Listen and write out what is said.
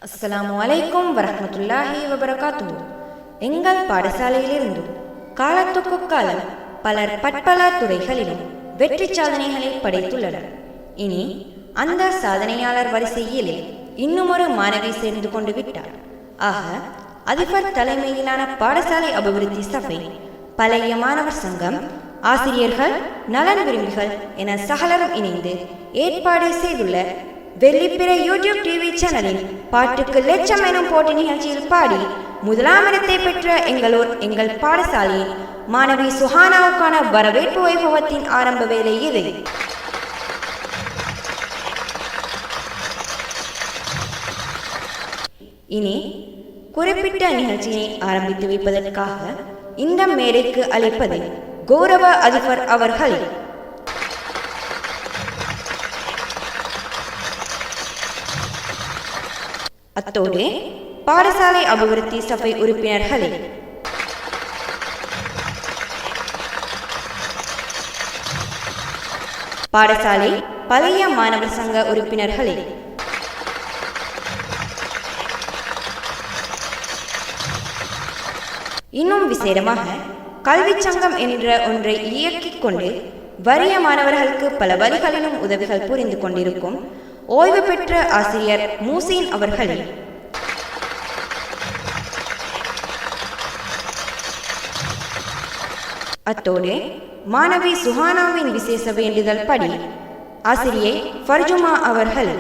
அஸ்ஸலாமு அலைக்கும் வரஹ்மத்துல்லாஹி வபரகாத்துஹு. எங்கள் பாடசாலையிலிருந்து காலத்துக்கு காலம் பலர் பற்பல துறைகளிலும் வெற்றி சாதனைகளை படைத்துள்ளனர். இனி அந்த சாதனையாளர் வரிசையில் இன்னுமொரு மாணவி சேர்ந்து கொண்டு விட்டார். ஆக அதிபர் தலைமையிலான பாடசாலை அபிவிருத்தி சபை, பழைய மாணவர் சங்கம், ஆசிரியர்கள், நலன் விரும்பிகள் என சகலரும் இணைந்து ஏற்பாடு செய்துள்ள வெள்ளிப்பிறை யூடியூப் டிவி சேனலின் பாட்டுக்கு லட்சம் எனும் போட்டி நிகழ்ச்சியில் பாடி முதலாம் இடத்தை பெற்ற எங்கள் பாடசாலையின் மாணவி சுஹானாவுக்கான வரவேற்பு வைபவத்தின் ஆரம்ப வேலை இது. இனி குறிப்பிட்ட நிகழ்ச்சியை ஆரம்பித்து வைப்பதற்காக இந்த மேடைக்கு அழைப்பது கௌரவ அதிபர் அவர்கள். அத்தோடு பாடசாலை அபிவிருத்தி சபை உறுப்பினர்களே, பாடசாலை பழைய மாணவர் சங்க உறுப்பினர்களே, இன்னும் விசேடமாக கல்வி சங்கம் என்ற ஒன்றை இயக்கிக் கொண்டு வறிய மாணவர்களுக்கு பல வழிகளிலும் உதவிகள் புரிந்து கொண்டிருக்கும் ஓய்வு பெற்ற ஆசிரியர் மூசின் அவர்களே, அத்தோடு மாணவி சுஹானாவின் விசேஷ வேண்டுதல் படி ஆசிரியை ஃபர்ஜுமா அவர்கள்,